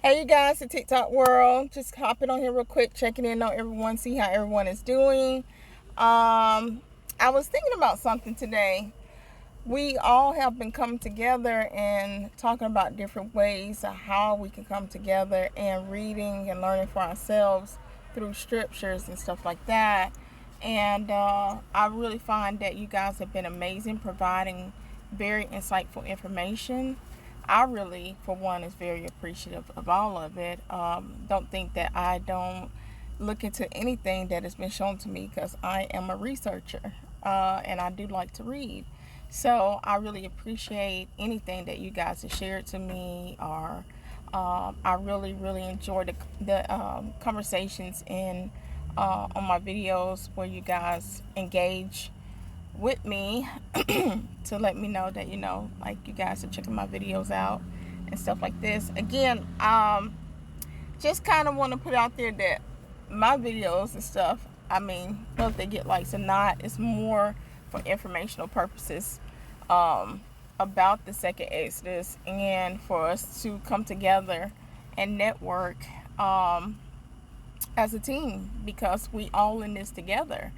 Hey you guys, the TikTok world. Just hopping on here real quick, checking in on everyone, see how everyone is doing. I was thinking about something today. We all have been coming together and talking about different ways of how we can come together and reading and learning for ourselves through scriptures and stuff like that. And I really find that you guys have been amazing, providing very insightful information. I really, for one, is very appreciative of all of it. Don't think that I don't look into anything that has been shown to me because I am a researcher and I do like to read. So I really appreciate anything that you guys have shared to me, or I really, really enjoy the conversations in on my videos where you guys engage with me to let me know that like you guys are checking my videos out and stuff like this. Again, just kind of want to put out there that my videos and stuff, I mean, whether they get likes or not, it's more for informational purposes about the second Exodus and for us to come together and network as a team, because we all in this together.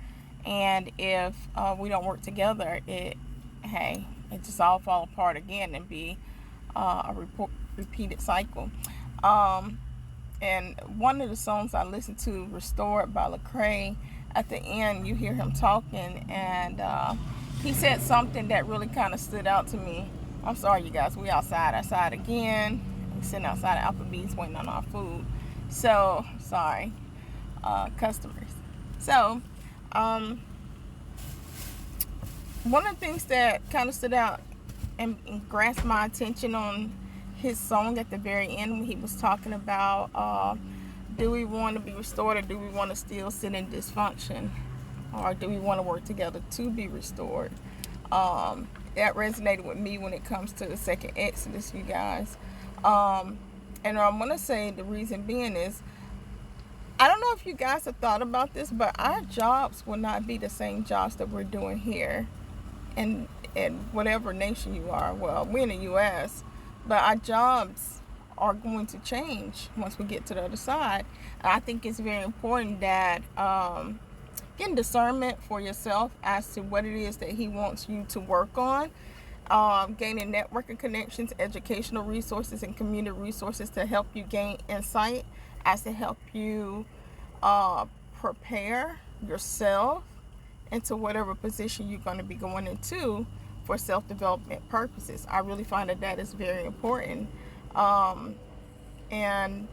And if we don't work together, it just all fall apart again and be repeated cycle. And one of the songs I listened to, "Restored" by Lecrae, at the end you hear him talking, and he said something that really kind of stood out to me. I'm sorry, you guys. We outside again. We're sitting outside of Applebee's waiting on our food. So sorry, customers. So one of the things that kind of stood out and grasped my attention on his song at the very end, when he was talking about do we want to be restored, or do we want to still sit in dysfunction, or do we want to work together to be restored. That resonated with me when it comes to the second Exodus, you guys. And I'm going to say the reason being is, I don't know if you guys have thought about this, but our jobs will not be the same jobs that we're doing here in whatever nation you are. Well, we're in the U.S., but our jobs are going to change once we get to the other side. And I think it's very important that getting discernment for yourself as to what it is that he wants you to work on. Gaining networking connections, educational resources, and community resources to help you gain insight, as to help you prepare yourself into whatever position you're going to be going into for self-development purposes. I really find that is very important. And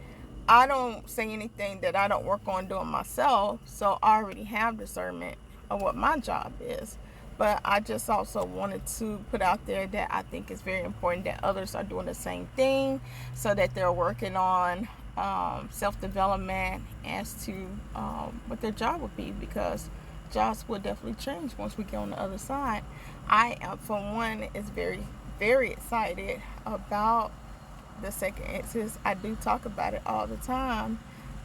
I don't say anything that I don't work on doing myself, so I already have discernment of what my job is. But I just also wanted to put out there that I think it's very important that others are doing the same thing, so that they're working on self-development as to what their job would be, because jobs will definitely change once we get on the other side. I, for one, is very, very excited about the second Exodus. I do talk about it all the time.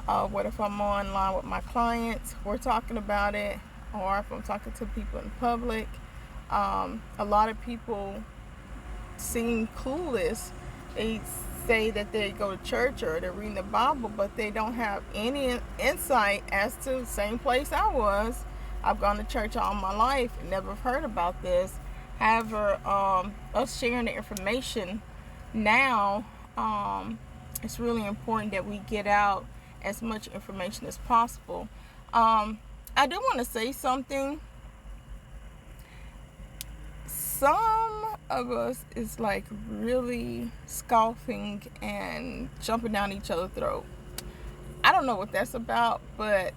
What if I'm online with my clients, we're talking about it, or if I'm talking to people in public. A lot of people seem clueless. They say that they go to church or they're reading the Bible, but they don't have any insight as to the same place I was. I've gone to church all my life and never heard about this. However, us sharing the information now, it's really important that we get out as much information as possible. I do want to say something. Some of us is like really scoffing and jumping down each other's throat. I don't know what that's about, but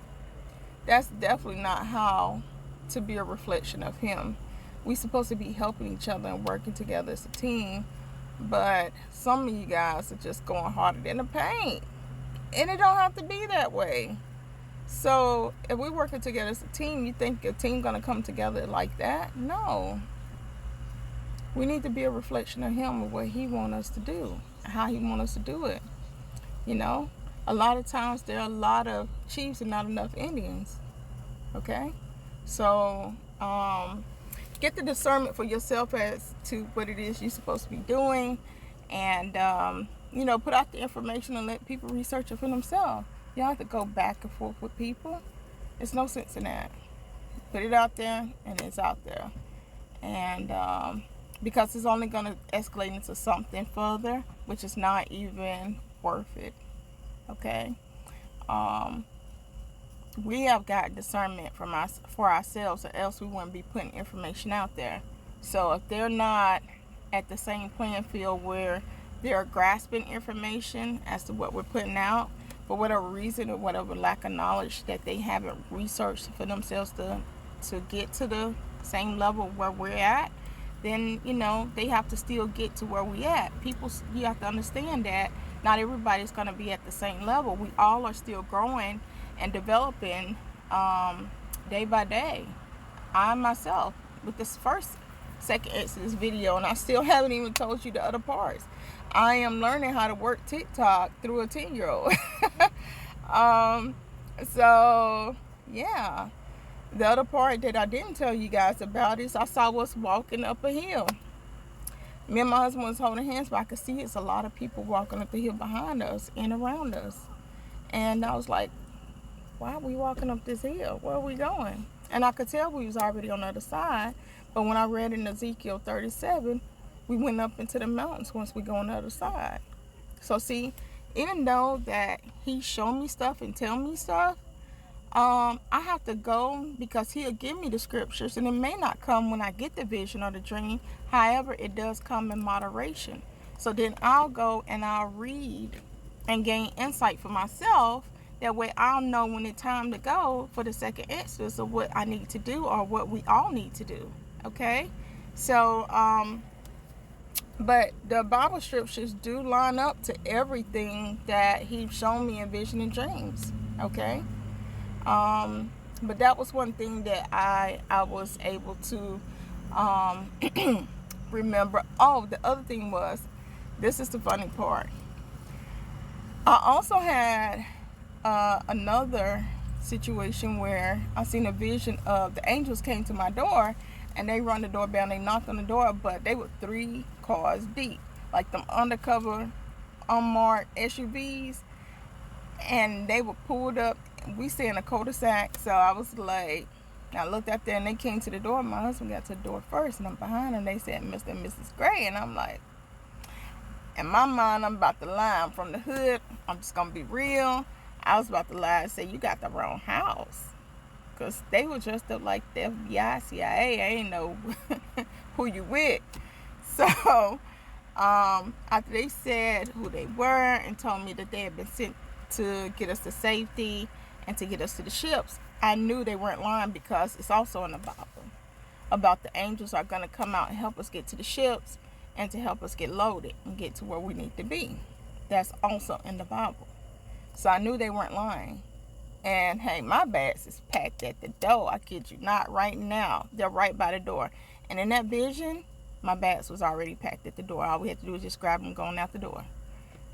that's definitely not how to be a reflection of him. We're supposed to be helping each other and working together as a team, but some of you guys are just going harder than the paint, and it don't have to be that way. So if we're working together as a team, you think your team gonna come together like that? No. We need to be a reflection of him, of what he want us to do, how he want us to do it. You know, a lot of times there are a lot of chiefs and not enough Indians. Okay, so get the discernment for yourself as to what it is you're supposed to be doing, and put out the information and let people research it for themselves. You don't have to go back and forth with people. There's no sense in that. Put it out there, and it's out there. And because it's only going to escalate into something further, which is not even worth it. Okay? We have got discernment for ourselves, or else we wouldn't be putting information out there. So if they're not at the same playing field where they're grasping information as to what we're putting out, for whatever reason or whatever lack of knowledge that they haven't researched for themselves to get to the same level where we're at, then they have to still get to where we at. You have to understand that not everybody's going to be at the same level. We all are still growing and developing day by day. I myself, with this second Exodus video, and I still haven't even told you the other parts. I am learning how to work TikTok through a 10-year-old. So yeah, the other part that I didn't tell you guys about is I saw us walking up a hill. Me and my husband was holding hands, but I could see it's a lot of people walking up the hill behind us and around us. And I was like, why are we walking up this hill? Where are we going? And I could tell we was already on the other side. But when I read in Ezekiel 37, we went up into the mountains once we go on the other side. So see, even though that he showed me stuff and tell me stuff, I have to go because he'll give me the scriptures, and it may not come when I get the vision or the dream. However, it does come in moderation. So then I'll go and I'll read and gain insight for myself. That way I'll know when it's time to go for the second Exodus of what I need to do or what we all need to do. Okay? So, but the Bible scriptures do line up to everything that he's shown me in vision and dreams. Okay? But that was one thing that I was able to remember. Oh, the other thing was, this is the funny part. I also had another situation where I seen a vision of the angels came to my door, and they run the doorbell and they knocked on the door, but they were 3 cars deep, like them undercover unmarked SUVs, and they were pulled up. We stay in a cul-de-sac, so I was like, I looked out there and they came to the door. My husband got to the door first, and I'm behind, and they said Mr. and Mrs. Gray, and I'm like, in my mind, I'm about to lie. I'm from the hood. I'm just gonna be real. I was about to lie and say, you got the wrong house. Because they were dressed up like the FBI, CIA. I ain't know who you with. So, after they said who they were and told me that they had been sent to get us to safety and to get us to the ships, I knew they weren't lying, because it's also in the Bible about the angels are going to come out and help us get to the ships and to help us get loaded and get to where we need to be. That's also in the Bible. So I knew they weren't lying. And hey, my bags is packed at the door. I kid you not, right now. They're right by the door. And in that vision, my bags was already packed at the door. All we had to do was just grab them going out the door.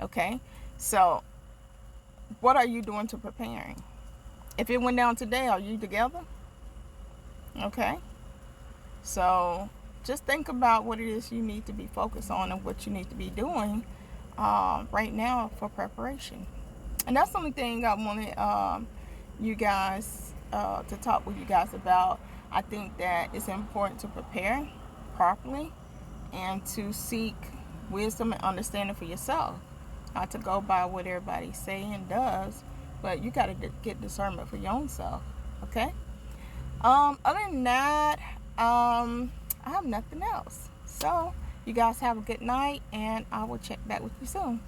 Okay? So, what are you doing to preparing? If it went down today, are you together? Okay? So, just think about what it is you need to be focused on and what you need to be doing right now for preparation. And that's the only thing I wanted you guys to talk with you guys about. I think that it's important to prepare properly and to seek wisdom and understanding for yourself. Not to go by what everybody say and does, but you got to get discernment for your own self. Okay? Other than that, I have nothing else. So, you guys have a good night, and I will check back with you soon.